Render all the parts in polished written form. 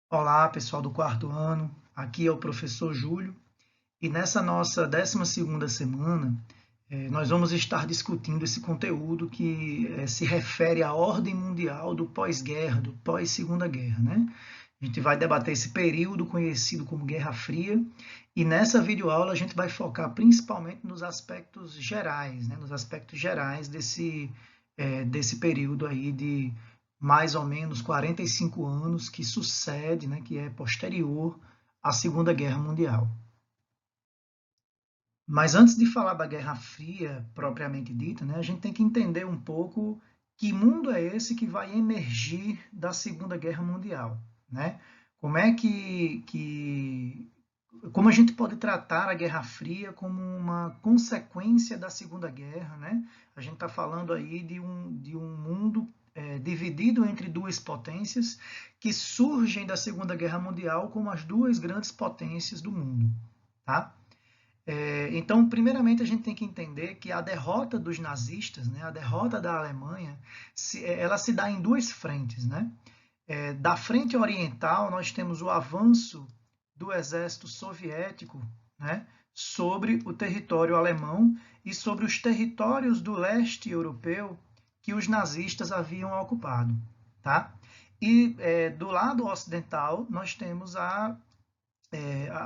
Olá, pessoal do quarto ano. Aqui é o professor Júlio e nessa nossa 12ª semana, nós vamos estar discutindo esse conteúdo que se refere à ordem mundial do pós-guerra, do pós-Segunda Guerra, né? A gente vai debater esse período conhecido como Guerra Fria e nessa videoaula a gente vai focar principalmente nos aspectos gerais, né? Nos aspectos gerais desse período aí de mais ou menos 45 anos que sucede, né, que é posterior à Segunda Guerra Mundial. Mas antes de falar da Guerra Fria propriamente dita, né, a gente tem que entender um pouco que mundo é esse que vai emergir da Segunda Guerra Mundial, né? Como é como a gente pode tratar a Guerra Fria como uma consequência da Segunda Guerra, né? A gente está falando aí de um mundo dividido entre duas potências que surgem da Segunda Guerra Mundial como as duas grandes potências do mundo, tá? Então, primeiramente, a gente tem que entender que a derrota dos nazistas, né, a derrota da Alemanha, ela se dá em duas frentes, né? Da frente oriental, nós temos o avanço do exército soviético, né, sobre o território alemão e sobre os territórios do leste europeu que os nazistas haviam ocupado. Tá? E do lado ocidental, nós temos a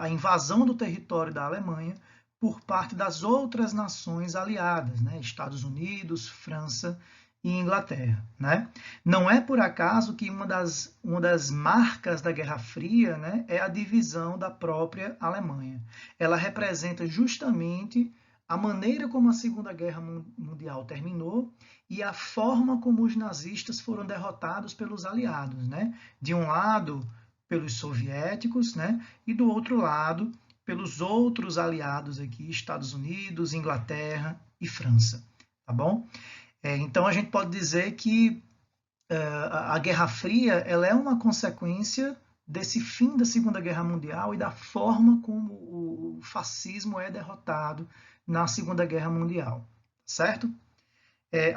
invasão do território da Alemanha por parte das outras nações aliadas, né? Estados Unidos, França e Inglaterra. Né? Não é por acaso que uma das marcas da Guerra Fria, né, é a divisão da própria Alemanha. Ela representa justamente a maneira como a Segunda Guerra Mundial terminou e a forma como os nazistas foram derrotados pelos aliados. Né? De um lado, pelos soviéticos, né? E do outro lado, pelos outros aliados aqui, Estados Unidos, Inglaterra e França, tá bom? Então a gente pode dizer que a Guerra Fria ela é uma consequência desse fim da Segunda Guerra Mundial e da forma como o fascismo é derrotado na Segunda Guerra Mundial, certo?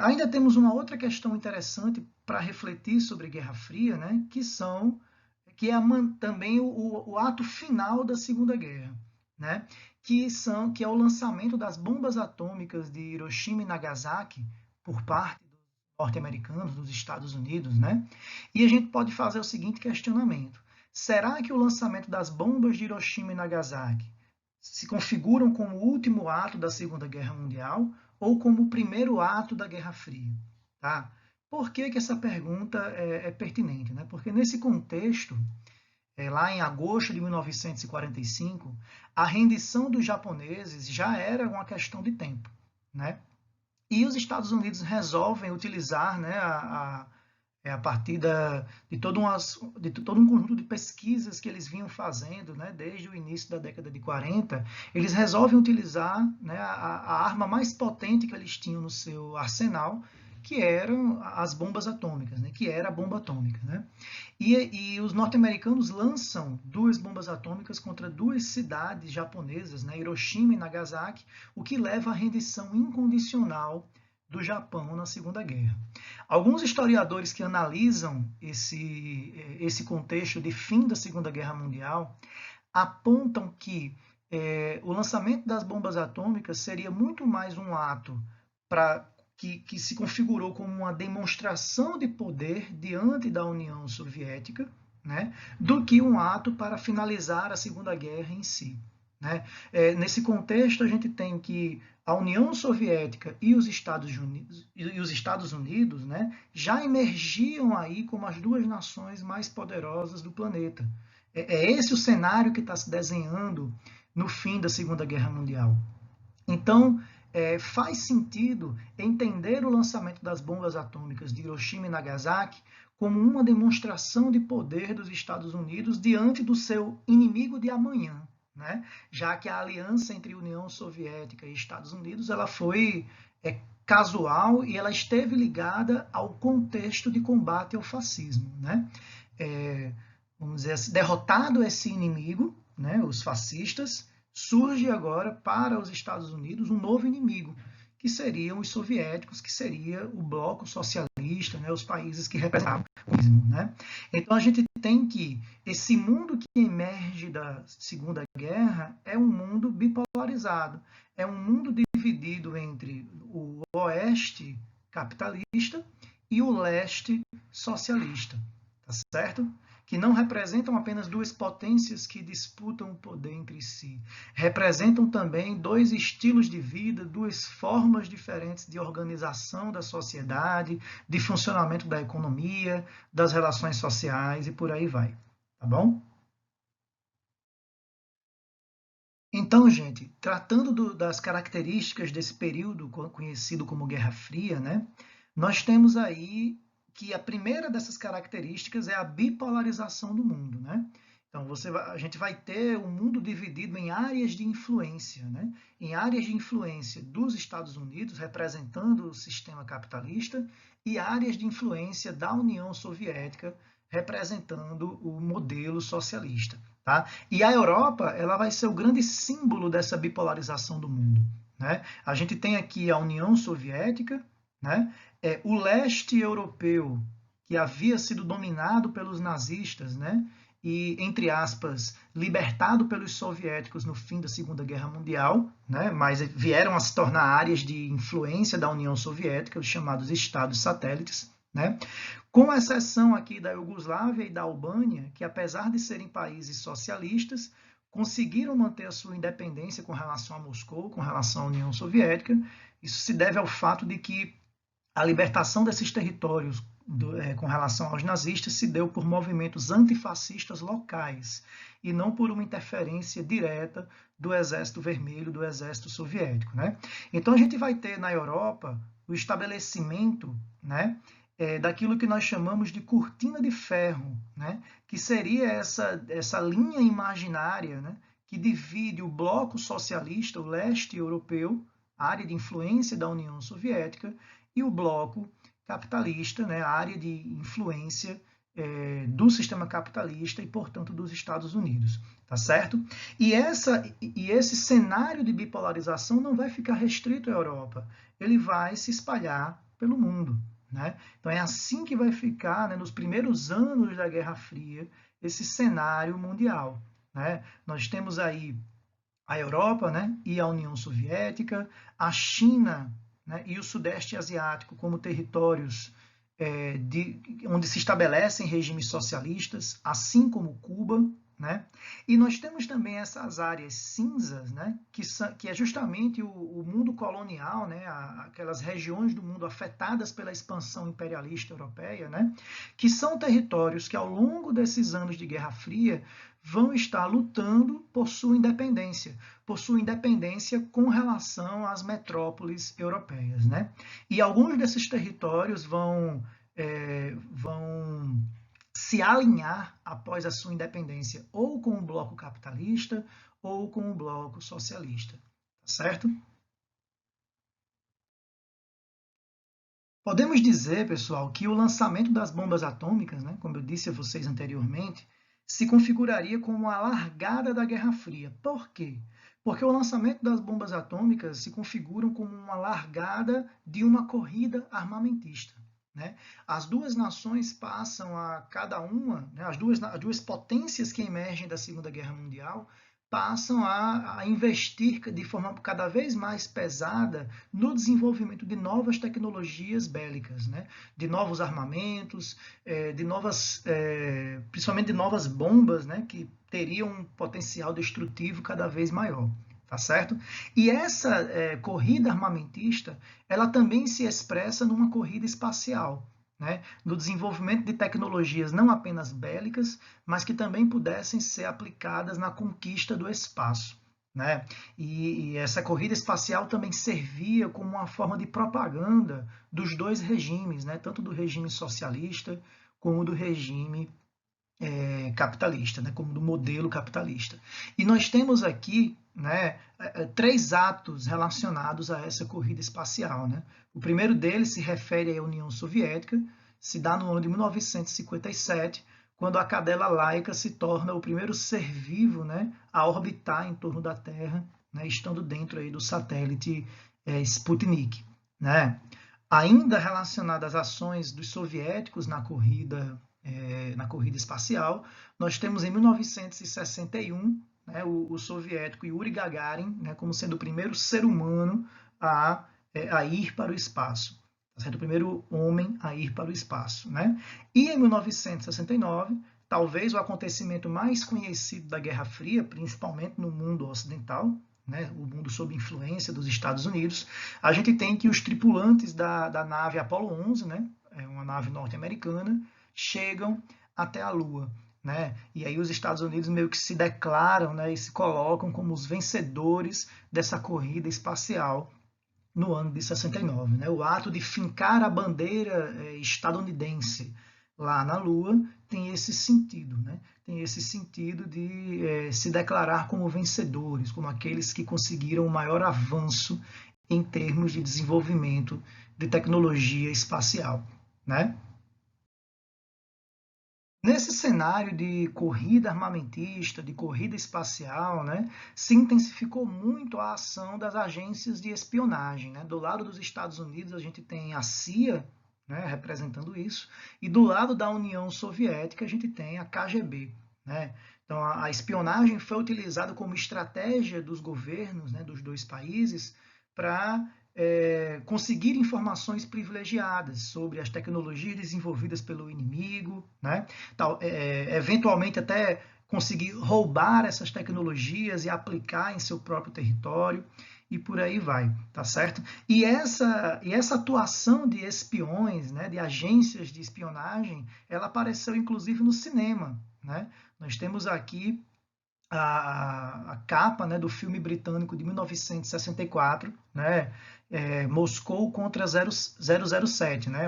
Ainda temos uma outra questão interessante para refletir sobre a Guerra Fria, né, que é também o ato final da Segunda Guerra, né, que é o lançamento das bombas atômicas de Hiroshima e Nagasaki por parte dos norte-americanos, dos Estados Unidos, né? E a gente pode fazer o seguinte questionamento: será que o lançamento das bombas de Hiroshima e Nagasaki se configuram como o último ato da Segunda Guerra Mundial ou como o primeiro ato da Guerra Fria? Tá? Por que essa pergunta é pertinente? Né? Porque nesse contexto, lá em agosto de 1945, a rendição dos japoneses já era uma questão de tempo. Né? E os Estados Unidos resolvem utilizar, né, a partir de todo um conjunto de pesquisas que eles vinham fazendo, né, desde o início da década de 40, eles resolvem utilizar, né, a arma mais potente que eles tinham no seu arsenal, que eram as bombas atômicas, né, que era a bomba atômica. Né? E os norte-americanos lançam duas bombas atômicas contra duas cidades japonesas, né, Hiroshima e Nagasaki, o que leva à rendição incondicional do Japão na Segunda Guerra. Alguns historiadores que analisam esse contexto de fim da Segunda Guerra Mundial apontam que o lançamento das bombas atômicas seria muito mais um ato que se configurou como uma demonstração de poder diante da União Soviética, né, do que um ato para finalizar a Segunda Guerra em si. Né? Nesse contexto, a gente tem que a União Soviética e os Estados Unidos, né, já emergiam aí como as duas nações mais poderosas do planeta. É esse o cenário que está se desenhando no fim da Segunda Guerra Mundial. Então, faz sentido entender o lançamento das bombas atômicas de Hiroshima e Nagasaki como uma demonstração de poder dos Estados Unidos diante do seu inimigo de amanhã, né? Já que a aliança entre União Soviética e Estados Unidos ela foi casual e ela esteve ligada ao contexto de combate ao fascismo. Né? Vamos dizer assim, derrotado esse inimigo, né, os fascistas, surge agora para os Estados Unidos um novo inimigo, que seriam os soviéticos, que seria o bloco socialista socialista, né, os países que representavam o comunismo, né? Então a gente tem que esse mundo que emerge da Segunda Guerra é um mundo bipolarizado, é um mundo dividido entre o oeste capitalista e o leste socialista, tá certo? Que não representam apenas duas potências que disputam o poder entre si, representam também dois estilos de vida, duas formas diferentes de organização da sociedade, de funcionamento da economia, das relações sociais e por aí vai, tá bom? Então, gente, tratando das características desse período conhecido como Guerra Fria, né, nós temos aí que a primeira dessas características é a bipolarização do mundo, né? Então, a gente vai ter o mundo dividido em áreas de influência, né? Em áreas de influência dos Estados Unidos, representando o sistema capitalista, e áreas de influência da União Soviética, representando o modelo socialista. Tá? E a Europa ela vai ser o grande símbolo dessa bipolarização do mundo. Né? A gente tem aqui a União Soviética, né? O leste europeu, que havia sido dominado pelos nazistas, né? E, entre aspas, libertado pelos soviéticos no fim da Segunda Guerra Mundial, né? Mas vieram a se tornar áreas de influência da União Soviética, os chamados estados satélites. Né? Com exceção aqui da Iugoslávia e da Albânia, que apesar de serem países socialistas, conseguiram manter a sua independência com relação a Moscou, com relação à União Soviética. Isso se deve ao fato de que a libertação desses territórios com relação aos nazistas se deu por movimentos antifascistas locais e não por uma interferência direta do Exército Vermelho, do Exército Soviético. Né? Então a gente vai ter na Europa o estabelecimento, né, daquilo que nós chamamos de cortina de ferro, né? Que seria essa linha imaginária, né? Que divide o bloco socialista, o leste europeu, a área de influência da União Soviética, e o bloco capitalista, né? A área de influência do sistema capitalista e, portanto, dos Estados Unidos, tá certo? E esse cenário de bipolarização não vai ficar restrito à Europa, ele vai se espalhar pelo mundo. Né? Então é assim que vai ficar, né, nos primeiros anos da Guerra Fria, esse cenário mundial. Né? Nós temos aí a Europa, né, e a União Soviética, a China, né, e o Sudeste Asiático como territórios onde se estabelecem regimes socialistas, assim como Cuba. Né? E nós temos também essas áreas cinzas, né, que é justamente o mundo colonial, né, aquelas regiões do mundo afetadas pela expansão imperialista europeia, né, que são territórios que ao longo desses anos de Guerra Fria vão estar lutando por sua independência com relação às metrópoles europeias. Né? E alguns desses territórios vão se alinhar após a sua independência ou com o bloco capitalista ou com o bloco socialista, tá certo? Podemos dizer, pessoal, que o lançamento das bombas atômicas, né, como eu disse a vocês anteriormente, se configuraria como a largada da Guerra Fria. Por quê? Porque o lançamento das bombas atômicas se configuram como uma largada de uma corrida armamentista. Né? As duas nações passam a cada uma, né, as duas potências que emergem da Segunda Guerra Mundial, passam a investir de forma cada vez mais pesada no desenvolvimento de novas tecnologias bélicas, né? De novos armamentos, principalmente de novas bombas, né? Que teriam um potencial destrutivo cada vez maior. Tá certo? E essa corrida armamentista, ela também se expressa numa corrida espacial, né? No desenvolvimento de tecnologias não apenas bélicas, mas que também pudessem ser aplicadas na conquista do espaço. Né? E essa corrida espacial também servia como uma forma de propaganda dos dois regimes, né? Tanto do regime socialista como do regime capitalista, né, como do modelo capitalista. E nós temos aqui, né, três atos relacionados a essa corrida espacial. Né? O primeiro deles se refere à União Soviética, se dá no ano de 1957, quando a cadela Laika se torna o primeiro ser vivo, né, a orbitar em torno da Terra, né, estando dentro aí do satélite Sputnik. Né? Ainda relacionada às ações dos soviéticos na corrida espacial, nós temos em 1961, né, o soviético Yuri Gagarin, né, como sendo o primeiro ser humano a ir para o espaço, tá certo? O primeiro homem a ir para o espaço. Né? E em 1969, talvez o acontecimento mais conhecido da Guerra Fria, principalmente no mundo ocidental, né, o mundo sob influência dos Estados Unidos, a gente tem que os tripulantes da nave Apollo 11, né, uma nave norte-americana, chegam até a Lua. Né? E aí os Estados Unidos meio que se declaram, né, e se colocam como os vencedores dessa corrida espacial no ano de 69. Né? O ato de fincar a bandeira estadunidense lá na Lua tem esse sentido, né? Tem esse sentido de se declarar como vencedores, como aqueles que conseguiram o maior avanço em termos de desenvolvimento de tecnologia espacial. Né? Nesse cenário de corrida armamentista, de corrida espacial, né, se intensificou muito a ação das agências de espionagem. Né? Do lado dos Estados Unidos, a gente tem a CIA, né, representando isso, e do lado da União Soviética, a gente tem a KGB. Né? Então, a espionagem foi utilizada como estratégia dos governos, né, dos dois países para conseguir informações privilegiadas sobre as tecnologias desenvolvidas pelo inimigo, né? Eventualmente até conseguir roubar essas tecnologias e aplicar em seu próprio território e por aí vai, tá certo? E essa atuação de espiões, né, de agências de espionagem, ela apareceu inclusive no cinema, né? Nós temos aqui a capa, né, do filme britânico de 1964, né, Moscou contra 007, né,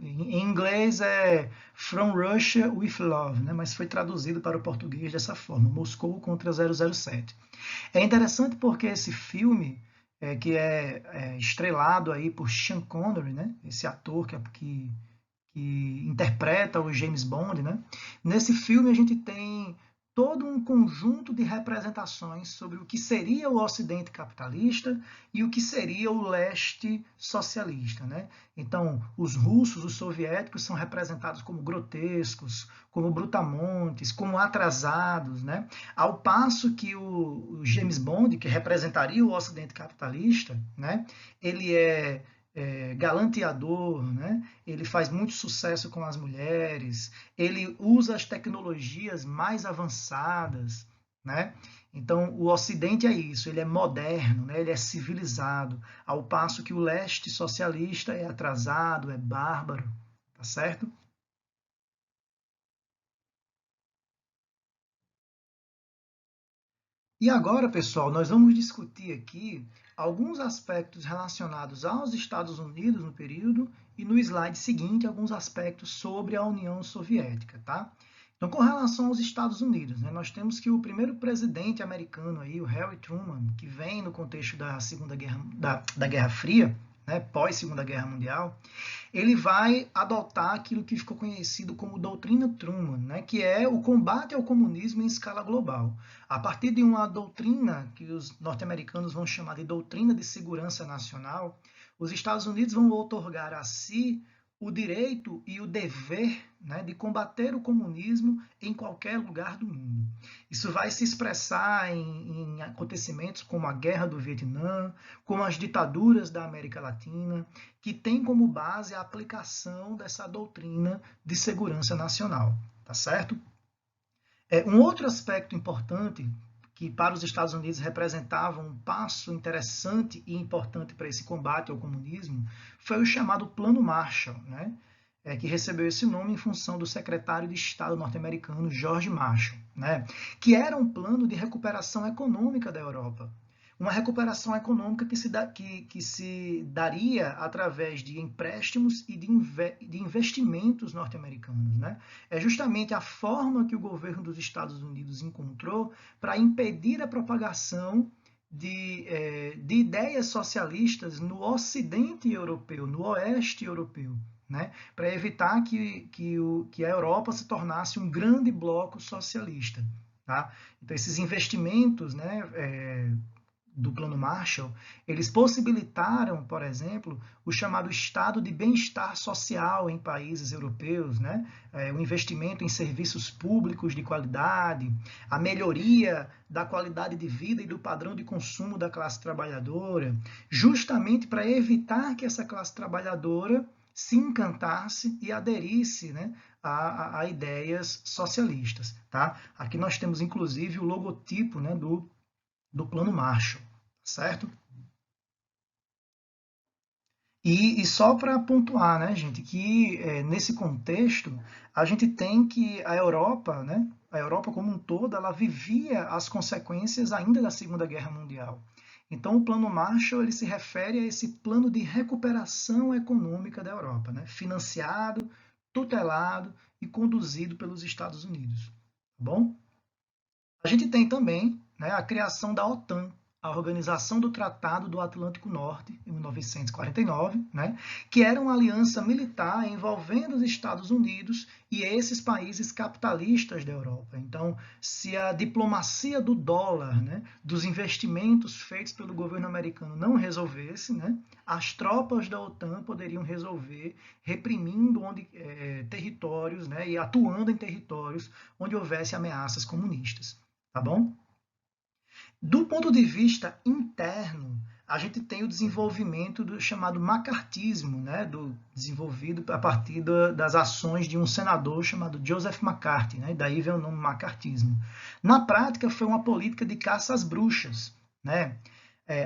em inglês é From Russia with Love, né, mas foi traduzido para o português dessa forma, Moscou contra 007. É interessante porque esse filme, que é estrelado aí por Sean Connery, né, esse ator que interpreta o James Bond, né? Nesse filme a gente tem todo um conjunto de representações sobre o que seria o Ocidente capitalista e o que seria o leste socialista. Né? Então, os russos, os soviéticos, são representados como grotescos, como brutamontes, como atrasados, né? Ao passo que o James Bond, que representaria o Ocidente capitalista, né? Ele é galanteador, né? Ele faz muito sucesso com as mulheres, ele usa as tecnologias mais avançadas, né? Então, o Ocidente é isso, ele é moderno, né? Ele é civilizado, ao passo que o leste socialista é atrasado, é bárbaro, tá certo? E agora, pessoal, nós vamos discutir aqui alguns aspectos relacionados aos Estados Unidos no período e no slide seguinte alguns aspectos sobre a União Soviética, tá? Então, com relação aos Estados Unidos, né, nós temos que o primeiro presidente americano aí, o Harry Truman, que vem no contexto da Segunda Guerra, da Guerra Fria, né, pós Segunda Guerra Mundial, ele vai adotar aquilo que ficou conhecido como doutrina Truman, né, que é o combate ao comunismo em escala global. A partir de uma doutrina que os norte-americanos vão chamar de doutrina de segurança nacional, os Estados Unidos vão outorgar a si o direito e o dever, né, de combater o comunismo em qualquer lugar do mundo. Isso vai se expressar em acontecimentos como a Guerra do Vietnã, como as ditaduras da América Latina, que tem como base a aplicação dessa doutrina de segurança nacional, tá certo? Um outro aspecto importante que para os Estados Unidos representava um passo interessante e importante para esse combate ao comunismo foi o chamado Plano Marshall, né? Que recebeu esse nome em função do secretário de Estado norte-americano George Marshall, né? Que era um plano de recuperação econômica da Europa. Uma recuperação econômica que se daria através de empréstimos e de investimentos norte-americanos. Né? É justamente a forma que o governo dos Estados Unidos encontrou para impedir a propagação de ideias socialistas no ocidente europeu, no oeste europeu, né? Para evitar que a Europa se tornasse um grande bloco socialista. Tá? Então, esses investimentos, né, do Plano Marshall, eles possibilitaram, por exemplo, o chamado estado de bem-estar social em países europeus, né? O investimento em serviços públicos de qualidade, a melhoria da qualidade de vida e do padrão de consumo da classe trabalhadora, justamente para evitar que essa classe trabalhadora se encantasse e aderisse, né, a ideias socialistas. Tá? Aqui nós temos, inclusive, o logotipo, né, do Plano Marshall, certo? E só para pontuar, né, gente, que nesse contexto a gente tem que a Europa, né, a Europa como um todo, ela vivia as consequências ainda da Segunda Guerra Mundial. Então, o Plano Marshall ele se refere a esse plano de recuperação econômica da Europa, né, financiado, tutelado e conduzido pelos Estados Unidos. Tá bom? A gente tem também, né, a criação da OTAN, a Organização do Tratado do Atlântico Norte, em 1949, né, que era uma aliança militar envolvendo os Estados Unidos e esses países capitalistas da Europa. Então, se a diplomacia do dólar, né, dos investimentos feitos pelo governo americano não resolvesse, né, as tropas da OTAN poderiam resolver, reprimindo territórios, né, e atuando em territórios onde houvesse ameaças comunistas. Tá bom? Do ponto de vista interno, a gente tem o desenvolvimento do chamado macartismo, né, desenvolvido a partir das ações de um senador chamado Joseph McCarthy, né, daí vem o nome macartismo. Na prática, foi uma política de caça às bruxas, né,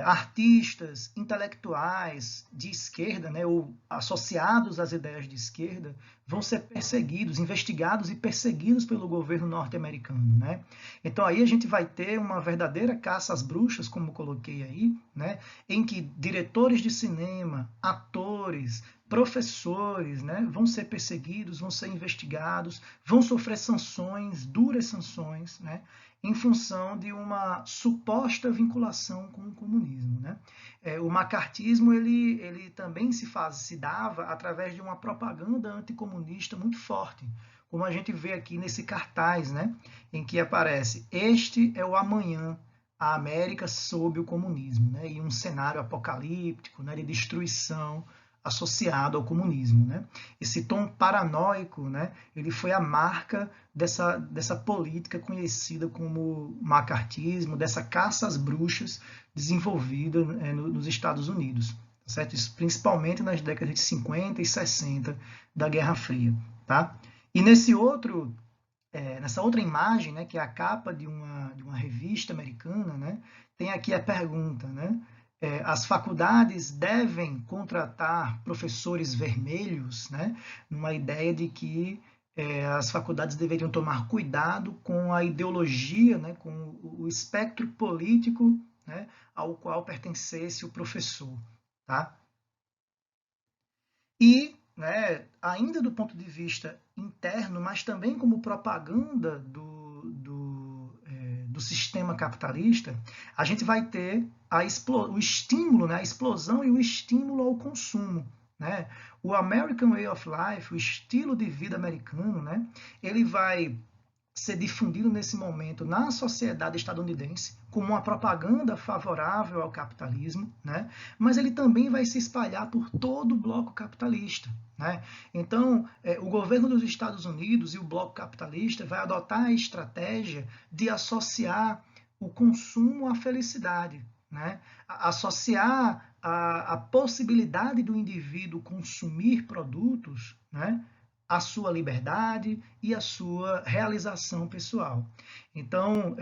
artistas, intelectuais de esquerda, né, ou associados às ideias de esquerda, vão ser perseguidos, investigados e perseguidos pelo governo norte-americano, né? Então aí a gente vai ter uma verdadeira caça às bruxas, como coloquei aí, né, em que diretores de cinema, atores, professores, né, vão ser perseguidos, vão ser investigados, vão sofrer sanções, duras sanções, né, em função de uma suposta vinculação com o comunismo, né? O macartismo ele também se dava através de uma propaganda anticomunista muito forte, como a gente vê aqui nesse cartaz, né, em que aparece: este é o amanhã, a América sob o comunismo, né, e um cenário apocalíptico, né, de destruição associado ao comunismo, né? Esse tom paranoico, né, ele foi a marca dessa política conhecida como macartismo, dessa caça às bruxas desenvolvida nos Estados Unidos, certo? Isso principalmente nas décadas de 50 e 60 da Guerra Fria, tá? E nessa outra imagem, né, que é a capa de uma revista americana, né, tem aqui a pergunta, né, as faculdades devem contratar professores vermelhos, né, numa ideia de que as faculdades deveriam tomar cuidado com a ideologia, né, com o espectro político, né, ao qual pertencesse o professor. Tá? E, né, ainda do ponto de vista interno, mas também como propaganda do sistema capitalista, a gente vai ter o estímulo, né, a explosão e o estímulo ao consumo. Né? O American Way of Life, o estilo de vida americano, né, ele vai ser difundido nesse momento na sociedade estadunidense como uma propaganda favorável ao capitalismo, né? Mas ele também vai se espalhar por todo o bloco capitalista. Né? Então, o governo dos Estados Unidos e o bloco capitalista vai adotar a estratégia de associar o consumo à felicidade, né? Associar a possibilidade do indivíduo consumir produtos, né, a sua liberdade e a sua realização pessoal. Então,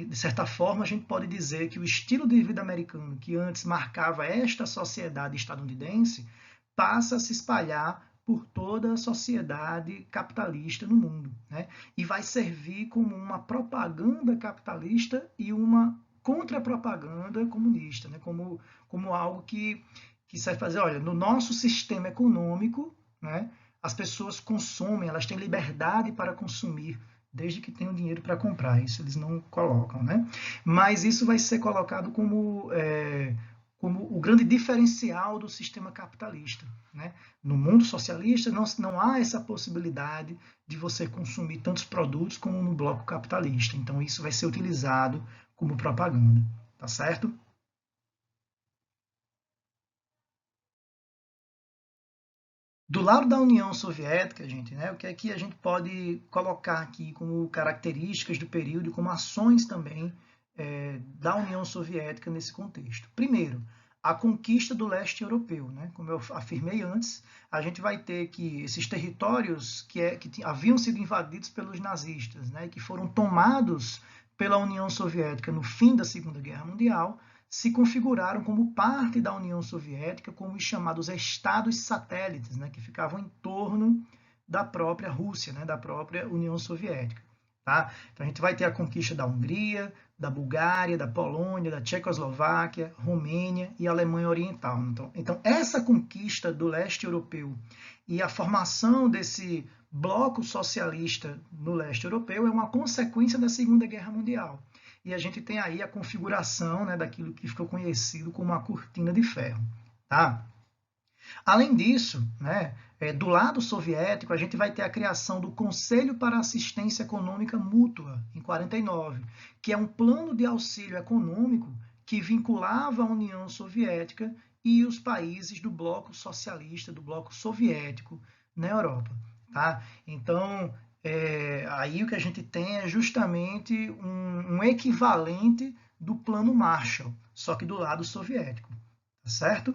de certa forma, a gente pode dizer que o estilo de vida americano, que antes marcava esta sociedade estadunidense, passa a se espalhar por toda a sociedade capitalista no mundo, né? E vai servir como uma propaganda capitalista e uma contra-propaganda comunista, né? Como algo que serve fazer, olha, no nosso sistema econômico, né, as pessoas consomem, elas têm liberdade para consumir, desde que tenham dinheiro para comprar. Isso eles não colocam, né? Mas isso vai ser colocado como o grande diferencial do sistema capitalista. Né? No mundo socialista, não há essa possibilidade de você consumir tantos produtos como no bloco capitalista. Então, isso vai ser utilizado como propaganda. tá certo? Do lado da União Soviética, gente, né, o que é que a gente pode colocar aqui como características do período e como ações também da União Soviética nesse contexto? Primeiro, a conquista do leste europeu, né? Como eu afirmei antes, a gente vai ter que esses territórios que haviam sido invadidos pelos nazistas, né, que foram tomados pela União Soviética no fim da Segunda Guerra Mundial, se configuraram como parte da União Soviética, como os chamados estados satélites, né, que ficavam em torno da própria Rússia, né, da própria União Soviética. Tá? Então a gente vai ter a conquista da Hungria, da Bulgária, da Polônia, da Tchecoslováquia, Romênia e Alemanha Oriental. Então essa conquista do leste europeu e a formação desse bloco socialista no leste europeu é uma consequência da Segunda Guerra Mundial. E a gente tem aí a configuração, né, daquilo que ficou conhecido como a cortina de ferro. Tá? Além disso, né, do lado soviético, a gente vai ter a criação do Conselho para Assistência Econômica Mútua, em 49, que é um plano de auxílio econômico que vinculava a União Soviética e os países do bloco socialista, do bloco soviético na Europa. Tá? Então, aí o que a gente tem é justamente um equivalente do Plano Marshall, só que do lado soviético. Tá certo?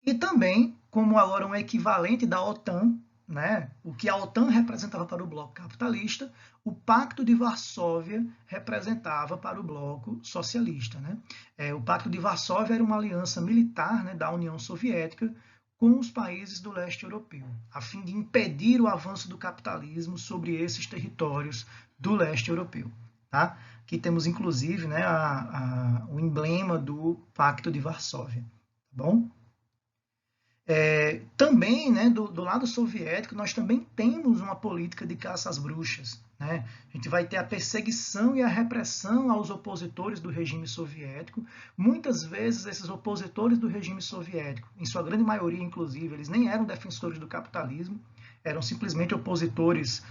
E também, como agora um equivalente da OTAN, né, o que a OTAN representava para o bloco capitalista, o Pacto de Varsóvia representava para o bloco socialista. Né? O Pacto de Varsóvia era uma aliança militar, né, da União Soviética com os países do leste europeu, a fim de impedir o avanço do capitalismo sobre esses territórios do leste europeu. Tá? Aqui temos, inclusive, né, o emblema do Pacto de Varsóvia. Tá bom? Também, né, do lado soviético, nós também temos uma política de caça às bruxas. Né? A gente vai ter a perseguição e a repressão aos opositores do regime soviético. Muitas vezes, esses opositores do regime soviético, em sua grande maioria, inclusive, eles nem eram defensores do capitalismo, eram simplesmente opositores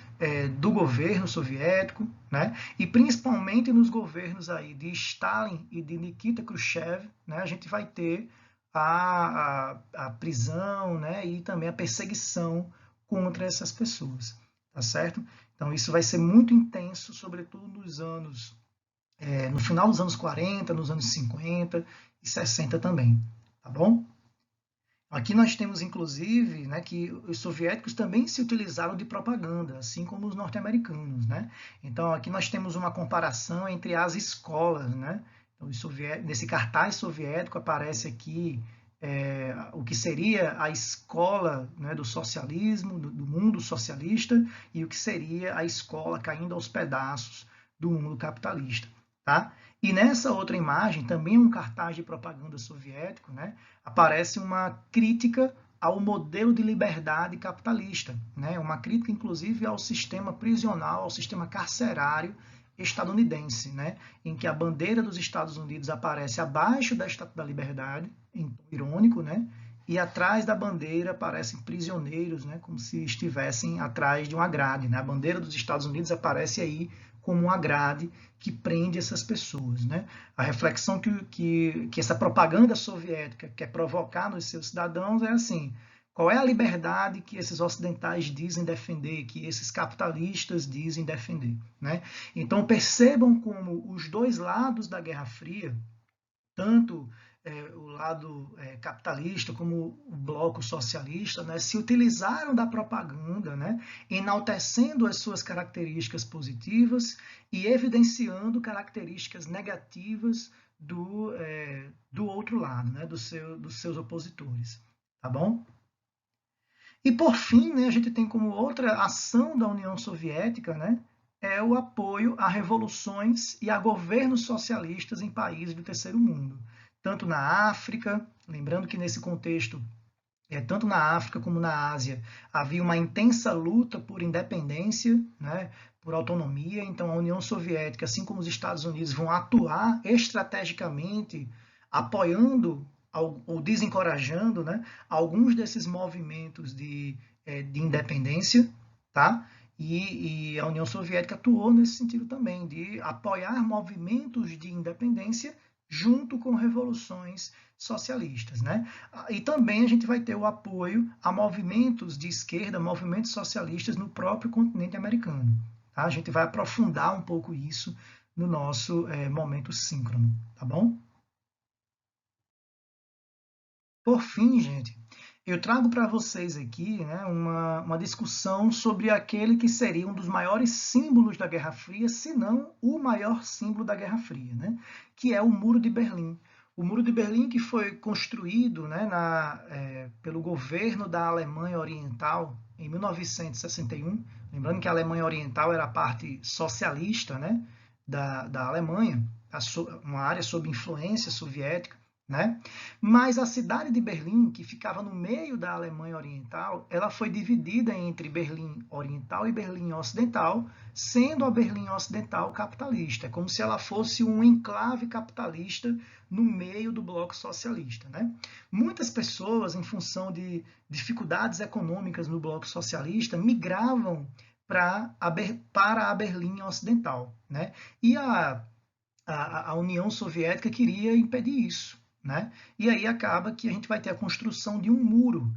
do governo soviético, né? E principalmente nos governos aí de Stalin e de Nikita Khrushchev, né, a gente vai ter a prisão, né, e também a perseguição contra essas pessoas, tá certo? Então isso vai ser muito intenso, sobretudo no final dos anos 40, nos anos 50 e 60 também, tá bom? Aqui nós temos, inclusive, né, que os soviéticos também se utilizaram de propaganda, assim como os norte-americanos. Né? Então, aqui nós temos uma comparação entre as escolas. Né? Então, nesse cartaz soviético aparece aqui o que seria a escola, né, do socialismo, do mundo socialista, e o que seria a escola caindo aos pedaços do mundo capitalista. Tá? E nessa outra imagem, também um cartaz de propaganda soviético, né, aparece uma crítica ao modelo de liberdade capitalista, né, uma crítica, inclusive, ao sistema prisional, ao sistema carcerário estadunidense, né, em que a bandeira dos Estados Unidos aparece abaixo da Estátua da Liberdade, em tom irônico, né, e atrás da bandeira aparecem prisioneiros, né, como se estivessem atrás de uma grade. Né? A bandeira dos Estados Unidos aparece aí como uma grade que prende essas pessoas. Né? A reflexão que essa propaganda soviética quer provocar nos seus cidadãos é assim: qual é a liberdade que esses ocidentais dizem defender, que esses capitalistas dizem defender? Né? Então percebam como os dois lados da Guerra Fria, tanto o lado capitalista como o bloco socialista, né, se utilizaram da propaganda, né, enaltecendo as suas características positivas e evidenciando características negativas do outro lado, né, dos seus opositores. Tá bom? E por fim, né, a gente tem como outra ação da União Soviética, né, é o apoio a revoluções e a governos socialistas em países do terceiro mundo, tanto na África, lembrando que nesse contexto, tanto na África como na Ásia, havia uma intensa luta por independência, né, por autonomia. Então a União Soviética, assim como os Estados Unidos, vão atuar estrategicamente apoiando ou desencorajando, né, alguns desses movimentos de independência, tá? E a União Soviética atuou nesse sentido também, de apoiar movimentos de independência junto com revoluções socialistas, né? E também a gente vai ter o apoio a movimentos de esquerda, movimentos socialistas no próprio continente americano. Tá? A gente vai aprofundar um pouco isso no nosso momento síncrono, tá bom? Por fim, gente, eu trago para vocês aqui, né, uma discussão sobre aquele que seria um dos maiores símbolos da Guerra Fria, se não o maior símbolo da Guerra Fria, né, que é o Muro de Berlim. O Muro de Berlim que foi construído, né, pelo governo da Alemanha Oriental em 1961, lembrando que a Alemanha Oriental era a parte socialista, né, da Alemanha, uma área sob influência soviética, né? Mas a cidade de Berlim, que ficava no meio da Alemanha Oriental, ela foi dividida entre Berlim Oriental e Berlim Ocidental, sendo a Berlim Ocidental capitalista. É como se ela fosse um enclave capitalista no meio do bloco socialista, né? Muitas pessoas, em função de dificuldades econômicas no bloco socialista, migravam para a Berlim Ocidental, né? E a União Soviética queria impedir isso, né? E aí acaba que a gente vai ter a construção de um muro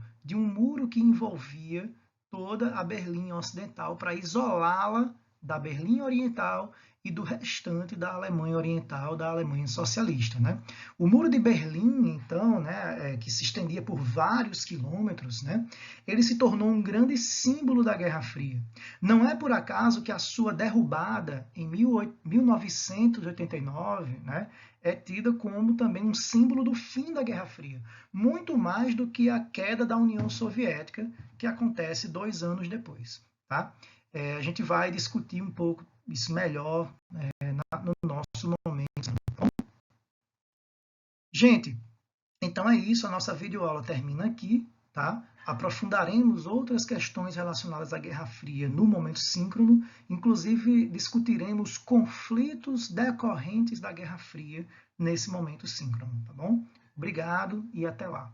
que envolvia toda a Berlim Ocidental para isolá-la da Berlim Oriental e do restante da Alemanha Oriental, da Alemanha socialista, né? O Muro de Berlim, então, né, que se estendia por vários quilômetros, né, ele se tornou um grande símbolo da Guerra Fria. Não é por acaso que a sua derrubada em 1989, né, é tida como também um símbolo do fim da Guerra Fria, muito mais do que a queda da União Soviética, que acontece 2 anos depois. Tá? A gente vai discutir um pouco isso melhor no nosso momento. Gente, então é isso, a nossa videoaula termina aqui, tá? Aprofundaremos outras questões relacionadas à Guerra Fria no momento síncrono, inclusive discutiremos conflitos decorrentes da Guerra Fria nesse momento síncrono, tá bom? Obrigado e até lá.